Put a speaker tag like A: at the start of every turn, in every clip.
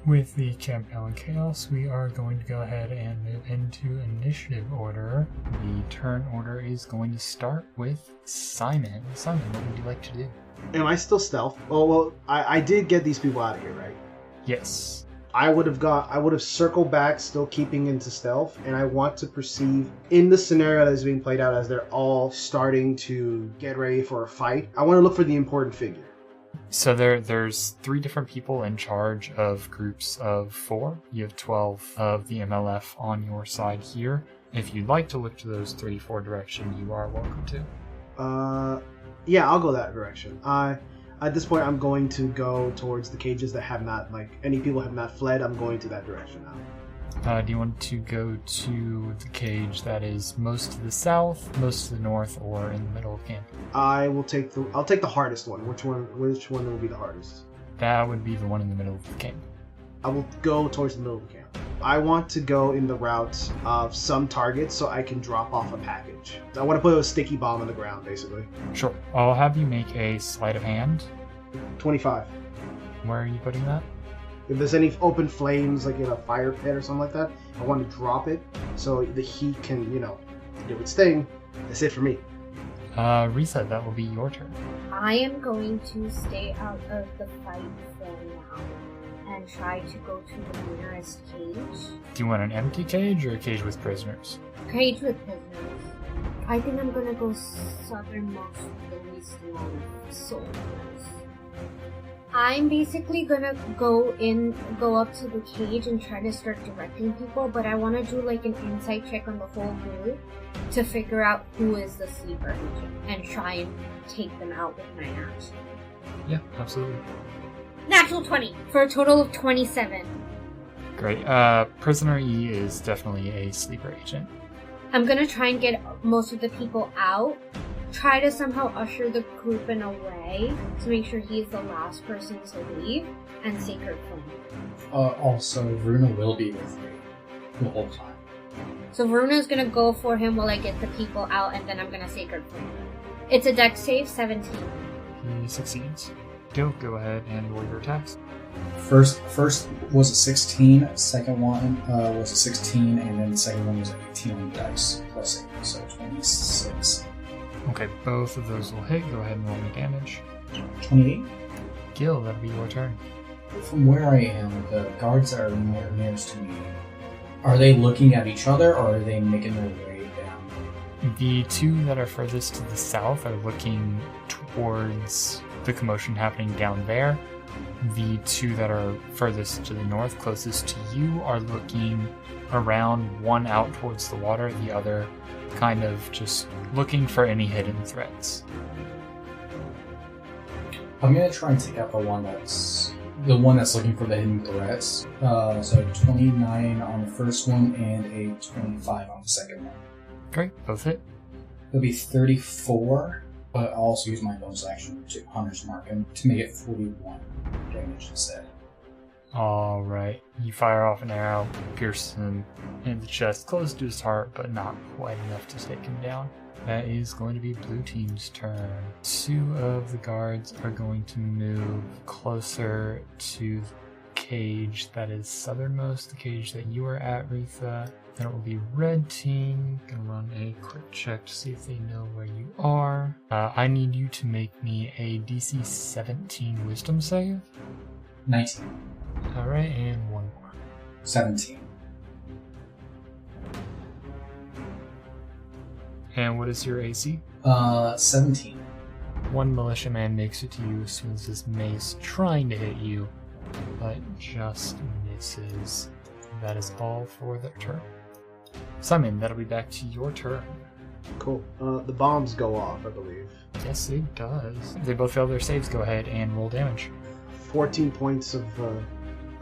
A: With the Camp Now in Chaos, we are going to go ahead and move into initiative order. The turn order is going to start with Simon. Simon, what would you like to do?
B: Am I still stealth? Oh, well, I did get these people out of here, right?
A: Yes.
B: I would have circled back, still keeping into stealth, and I want to perceive, in the scenario that is being played out as they're all starting to get ready for a fight, I want to look for the important figure.
A: So there's 3 different people in charge of groups of 4. You have 12 of the MLF on your side here. If you'd like to look to those 3-4 direction, you are welcome to.
B: Yeah, I'll go that direction. At this point, I'm going to go towards the cages that have not, any people have not fled. I'm going to that direction now.
A: Do you want to go to the cage that is most to the south, most to the north, or in the middle of camp?
B: I'll take the hardest one. Which one will be the hardest?
A: That would be the one in the middle of the camp.
B: I will go towards the middle of the camp. I want to go in the route of some targets so I can drop off a package. I want to put a sticky bomb on the ground, basically.
A: Sure. I'll have you make a sleight of hand.
B: 25.
A: Where are you putting that?
B: If there's any open flames, like in a fire pit or something like that, I want to drop it so the heat can, do its thing. That's it for me.
A: REITHA, that will be your turn.
C: I am going to stay out of the fight for now and try to go to the nearest cage.
A: Do you want an empty cage or a cage with prisoners?
C: Cage with prisoners. I think I'm gonna go southernmost with the least amount of soldiers. I'm basically gonna go up to the cage and try to start directing people, but I want to do like an insight check on the whole group to figure out who is the sleeper agent and try and take them out with my action.
A: Yeah, absolutely.
C: Natural 20 for a total of 27.
A: Great. Prisoner E is definitely a sleeper agent.
C: I'm gonna try and get most of the people out. Try to somehow usher the group in a way to make sure he's the last person to leave, and Sacred Flame.
D: Also, Runa will be with me the whole time.
C: So Runa's gonna go for him while I get the people out, and then I'm gonna Sacred Flame. It's a dex save, 17.
A: He succeeds. Go ahead and roll your attacks.
D: First was a 16, second one was a 16, and then the second one was an 18 on dice, plus 8, so 26.
A: Okay, both of those will hit. Go ahead and roll me damage.
D: 28.
A: Gil, that'll be your turn.
D: From where I am, the guards that are nearest to me, are they looking at each other, or are they making their way down?
A: The 2 that are furthest to the south are looking towards the commotion happening down there. The 2 that are furthest to the north, closest to you, are looking around, one out towards the water, the other kind of just looking for any hidden threats.
D: I'm gonna try and take out the one that's looking for the hidden threats. So 29 on the first one and a 25 on the second one.
A: Great, both hit.
D: It'll be 34, but I'll also use my bonus action to Hunter's Mark and to make it 41 damage instead.
A: Alright, you fire off an arrow, pierce him in the chest, close to his heart, but not quite enough to take him down. That is going to be blue team's turn. 2 of the guards are going to move closer to the cage that is southernmost, the cage that you are at, REITHA. Then it will be red team. Gonna run a quick check to see if they know where you are. I need you to make me a DC 17 wisdom save.
D: 19.
A: Alright, and one more.
D: 17.
A: And what is your AC?
D: 17.
A: One militiaman makes it to you, swings his mace, trying to hit you, but just misses. That is all for their turn. Simon, that'll be back to your turn.
B: Cool. The bombs go off, I believe.
A: Yes, it does. They both fail their saves. Go ahead and roll damage.
B: 14 points of...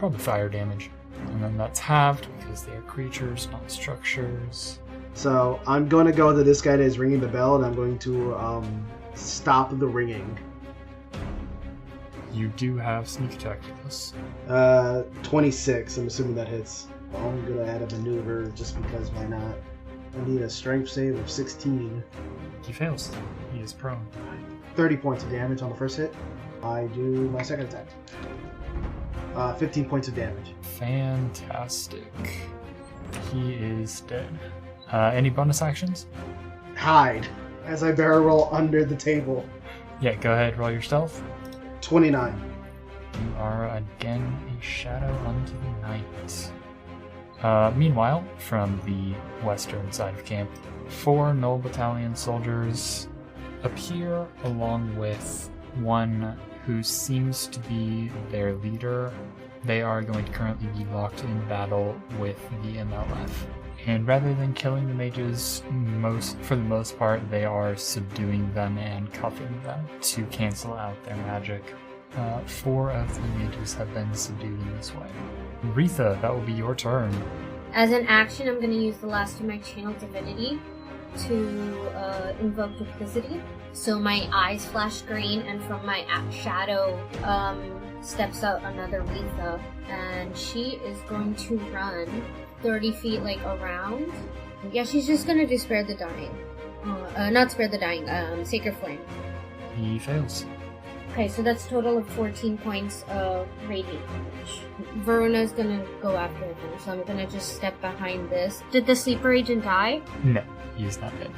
A: Probably fire damage. And then that's halved because they are creatures, not structures.
B: So I'm going to go to this guy that is ringing the bell, and I'm going to stop the ringing.
A: You do have sneak attack with this.
B: 26. I'm assuming that hits. I'm going to add a maneuver just because why not? I need a strength save of 16.
A: He fails. He is prone.
B: 30 points of damage on the first hit. I do my second attack. 15 points of damage.
A: Fantastic. He is dead. Any bonus actions?
B: Hide as I barrel roll under the table.
A: Yeah, go ahead, roll your stealth.
B: 29.
A: You are again a shadow unto the night. Meanwhile, from the western side of camp, 4 Null Battalion soldiers appear along with one who seems to be their leader. They are going to currently be locked in battle with the MLF. And rather than killing the mages, for the most part, they are subduing them and cuffing them to cancel out their magic. 4 of the mages have been subdued in this way. REITHA, that will be your turn.
C: As an action, I'm going to use the last of my channel divinity to invoke duplicity. So my eyes flash green, and from my shadow steps out another REITHA, and she is going to run 30 feet around. Yeah, she's just going to do Spare the Dying. Not Spare the Dying, Sacred Flame.
A: He fails.
C: Okay, so that's a total of 14 points of radiant damage. Veruna's gonna go after him, so I'm gonna just step behind this. Did the sleeper agent die?
A: No, he is not dead.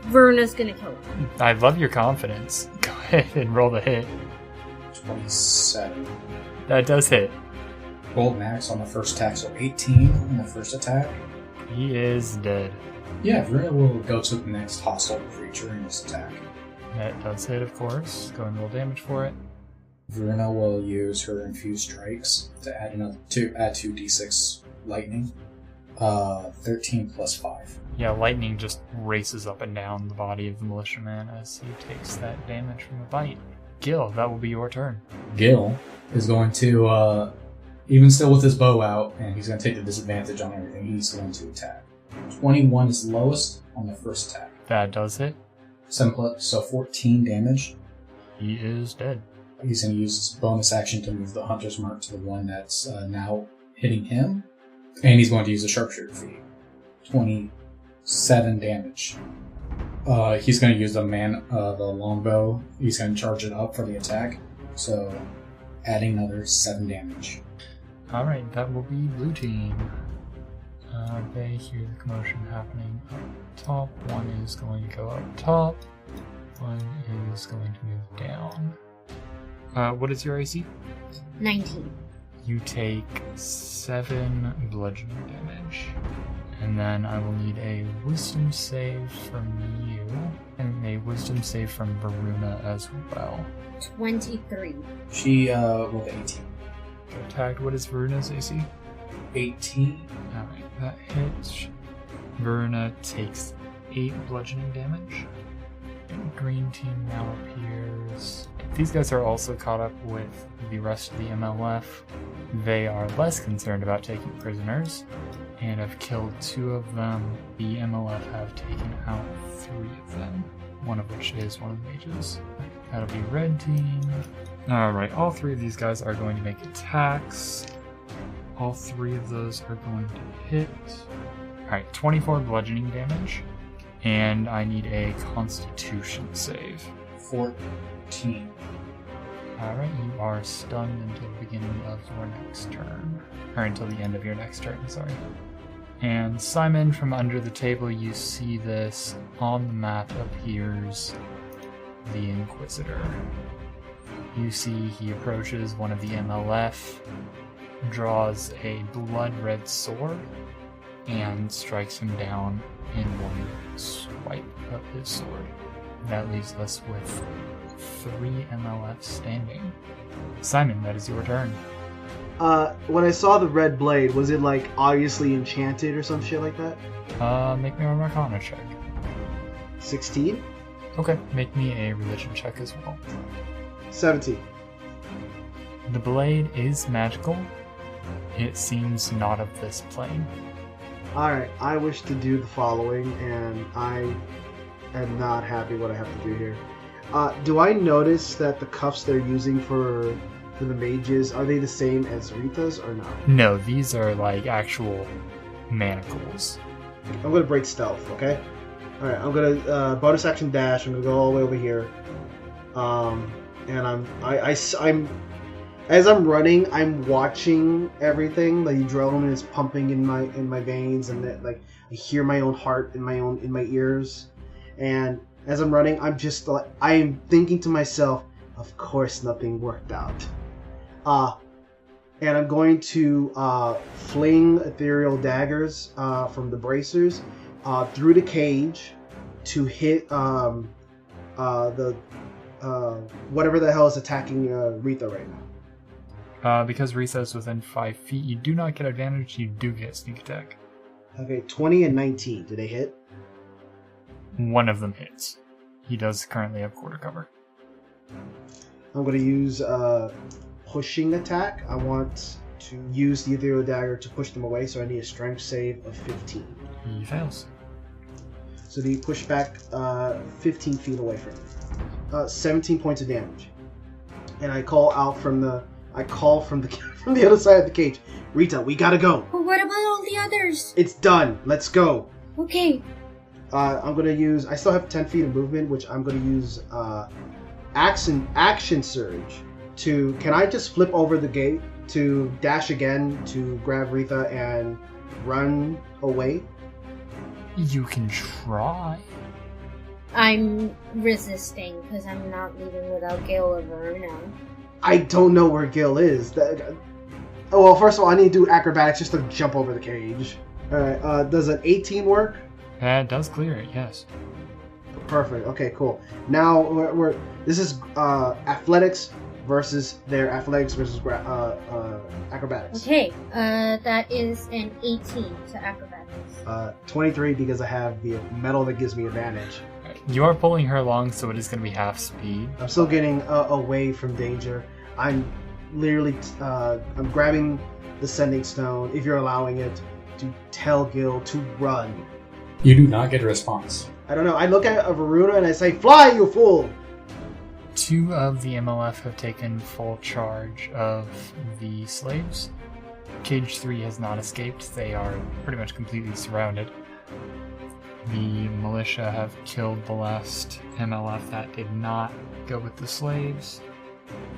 C: Veruna's gonna kill him.
A: I love your confidence. Go ahead and roll the hit.
D: 27.
A: That does hit.
D: Gold max on the first attack, so 18 on the first attack.
A: He is dead.
D: Yeah, Veruna will go to the next hostile creature in this attack.
A: That does hit, of course. Go and roll damage for it.
D: Veruna will use her infused strikes to add 2d6 lightning. 13 plus 5.
A: Yeah, lightning just races up and down the body of the militiaman as he takes that damage from the bite. Gil, that will be your turn.
D: Gil is going to, even still with his bow out, and he's going to take the disadvantage on everything, he's going to attack. 21 is lowest on the first attack.
A: That does hit.
D: 14 damage.
A: He is dead.
D: He's going to use his bonus action to move the Hunter's Mark to the one that's now hitting him. And he's going to use a Sharpshooter feat. 27 damage. He's going to use the longbow. He's going to charge it up for the attack. So, adding another 7 damage.
A: Alright, that will be blue team. They hear the commotion happening up top. One is going to go up top. One is going to move down. What is your AC?
C: 19.
A: You take 7 bludgeoning damage. And then I will need a wisdom save from you. And a wisdom save from Veruna as well.
C: 23.
D: She rolled 18.
A: Attacked. What is Veruna's AC?
D: 18.
A: Alright, that hits. Veruna takes 8 bludgeoning damage. Green team now appears. These guys are also caught up with the rest of the MLF. They are less concerned about taking prisoners and have killed 2 of them. The MLF have taken out 3 of them, one of which is one of the mages. That'll be red team. Alright, all 3 of these guys are going to make attacks. All 3 of those are going to hit. Alright, 24 bludgeoning damage. And I need a Constitution save.
D: 14.
A: Alright, you are stunned until the beginning of your next turn. Or until the end of your next turn, sorry. And Simon, from under the table, you see this. On the map appears the Inquisitor. You see he approaches one of the MLF, draws a blood-red sword, and strikes him down in one swipe of his sword. That leaves us with 3 MLFs standing. Simon, that is your turn.
B: When I saw the red blade, was it obviously enchanted or some shit like that?
A: Make me a Arcana check.
B: 16?
A: Okay, make me a religion check as well.
B: 17.
A: The blade is magical. It seems not of this plane.
B: Alright, I wish to do the following, and I am not happy what I have to do here. Do I notice that the cuffs they're using for the mages, are they the same as REITHA's or no?
A: No, these are actual manacles.
B: I'm gonna break stealth, okay? Alright, I'm gonna bonus action dash, I'm gonna go all the way over here. And I'm As I'm running, I'm watching everything. The adrenaline is pumping in my veins, and that, like, I hear my own heart in my ears. And as I'm running, I'm just like, I am thinking to myself, of course nothing worked out. And I'm going to fling ethereal daggers from the bracers through the cage to hit the whatever the hell is attacking REITHA right now.
A: Because REITHA is within 5 feet, you do not get advantage, you do get sneak attack.
B: Okay, 20 and 19. Do they hit?
A: One of them hits. He does currently have quarter cover.
B: I'm going to use pushing attack. I want to use the ethereal dagger to push them away, so I need a strength save of 15.
A: He fails.
B: So do you push back 15 feet away from me? 17 points of damage. And I call out from the from the other side of the cage. REITHA, we gotta go.
C: But what about all the others?
B: It's done. Let's go.
C: Okay.
B: I'm gonna use. I still have 10 feet of movement, which I'm gonna use action surge to. Can I just flip over the gate to dash again to grab REITHA and run away?
A: You can try.
C: I'm resisting because I'm not leaving without Gil or Verona.
B: I don't know where Gil is. Well, first of all, I need to do acrobatics just to jump over the cage. Alright, does an 18 work?
A: That does clear it, yes.
B: Perfect. Okay, cool. Now, this is athletics versus their athletics versus acrobatics.
C: Okay, that is an 18 to acrobatics.
B: 23 because I have the metal that gives me advantage.
A: You are pulling her along, so it is going to be half speed.
B: I'm still getting away from danger. I'm literally, I'm grabbing the sending stone, if you're allowing it, to tell Gil to run.
D: You do not get a response.
B: I don't know. I look at Varuna and I say, "Fly, you fool!"
A: 2 of the MLF have taken full charge of the slaves. Cage 3 has not escaped. They are pretty much completely surrounded. The militia have killed the last MLF that did not go with the slaves,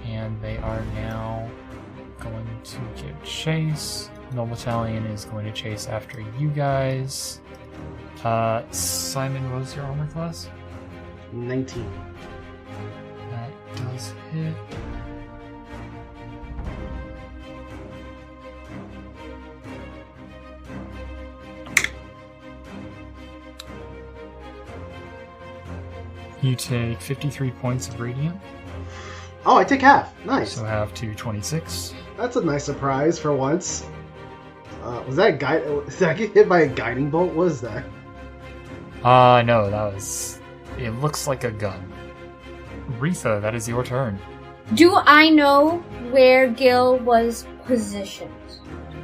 A: and they are now going to give chase. The battalion is going to chase after you guys. Simon, what was your armor class?
B: 19.
A: That does hit. You take 53 points of radiant.
B: Oh, I take half. Nice.
A: So have 226.
B: That's a nice surprise for once. Was that a guide? Did I get hit by a guiding bolt? What is that?
A: No, that was... It looks like a gun. REITHA, that is your turn.
C: Do I know where Gil was positioned?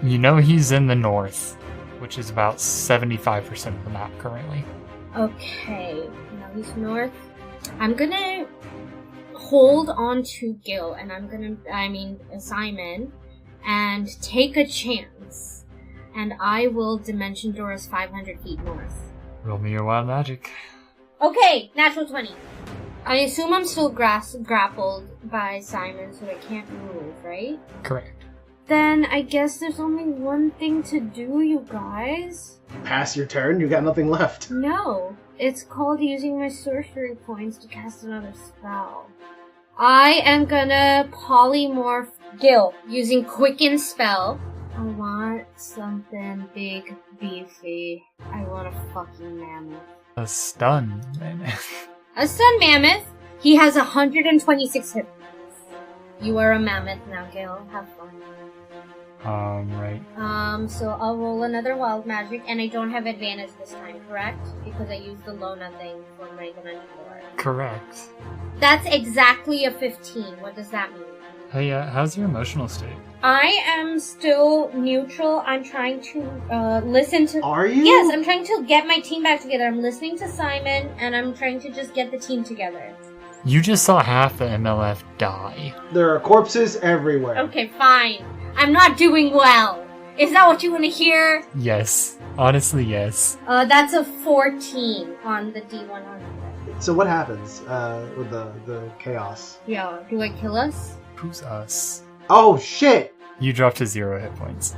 A: You know he's in the north, which is about 75% of the map currently.
C: Okay, now he's north. I'm gonna hold on to Gil, and Simon, and take a chance. And I will Dimension Door us 500 feet north.
A: Roll me your wild magic.
C: Okay, natural 20. I assume I'm still grappled by Simon, so I can't move, right?
A: Correct.
C: Then I guess there's only one thing to do, you guys.
B: Pass your turn? You got nothing left.
C: No, it's called using my sorcery points to cast another spell. I am gonna polymorph Gil using Quicken Spell. I want something big, beefy. I want a fucking mammoth.
A: A stun, mammoth.
C: A stun mammoth? He has 126 hit points. You are a mammoth now, Gil. Have fun.
A: Right.
C: So I'll roll another wild magic, and I don't have advantage this time, correct? Because I used the Lona thing for my Dimension Door.
A: Correct.
C: That's exactly a 15. What does that mean?
A: Hey, how's your emotional state?
C: I am still neutral. I'm trying to listen to...
B: Are you?
C: Yes, I'm trying to get my team back together. I'm listening to Simon, and I'm trying to just get the team together.
A: You just saw half the MLF die.
B: There are corpses everywhere.
C: Okay, fine. I'm not doing well. Is that what you want to hear?
A: Yes. Honestly, yes.
C: That's a 14 on the D100.
B: So what happens with the chaos?
C: Yeah, do I kill us?
A: Who's us?
B: Oh, shit!
A: You drop to 0 hit points.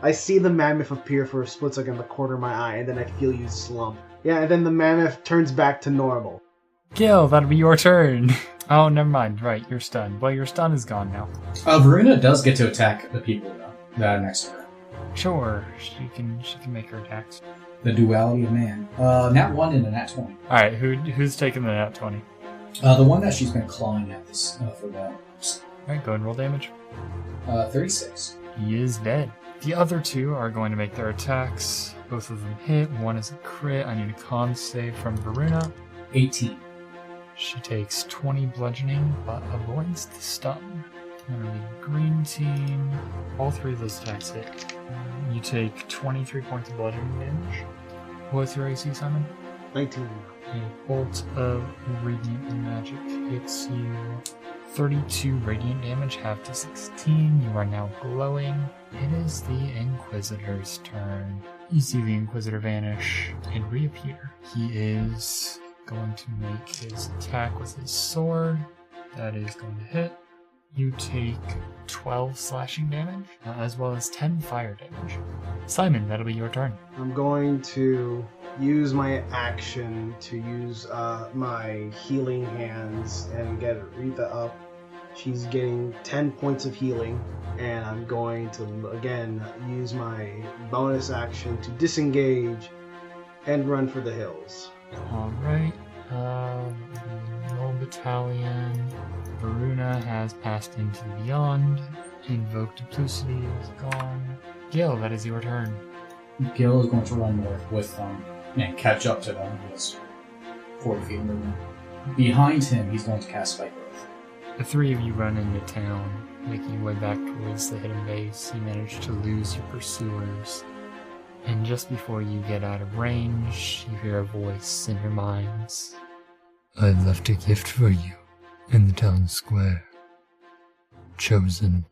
B: I see the mammoth appear for a split second in the corner of my eye, and then I feel you slump. Yeah, and then the mammoth turns back to normal.
A: Gil, that'll be your turn. Oh, never mind. Right, you're stunned. Well, your stun is gone now.
D: Varuna does get to attack the people though that are next to her.
A: Sure, she can make her attacks.
D: The duality of man. Nat 1 and a nat 20.
A: All right, who's taking the nat 20?
D: The one that she's been clawing at this for the.
A: All right, go and roll damage.
D: 36.
A: He is dead. The other two are going to make their attacks. Both of them hit. One is a crit. I need a con save from Varuna.
D: 18.
A: She takes 20 bludgeoning, but avoids the stun. I'm going to leave green team. All three of those attacks hit. You take 23 points of bludgeoning damage. What's your AC, Simon?
B: 19.
A: A bolt of radiant magic hits you. 32 radiant damage, half to 16. You are now glowing. It is the Inquisitor's turn. You see the Inquisitor vanish and reappear. He is going to make his attack with his sword. That is going to hit. You take 12 slashing damage, as well as 10 fire damage. Simon, that'll be your turn.
B: I'm going to use my action to use my healing hands and get REITHA up. She's getting 10 points of healing, and I'm going to, again, use my bonus action to disengage and run for the hills.
A: Alright, Null Battalion. Varuna has passed into the Beyond. Invoke Duplicity is gone. Gil, that is your turn.
D: Gil is going to run north with them and catch up to them. He's 40 feet moving. Behind him, he's going to cast Spike Growth.
A: The three of you run into town, making your way back towards the hidden base. You manage to lose your pursuers. And just before you get out of range, you hear a voice in your minds. I left a gift for you in the town square. Chosen.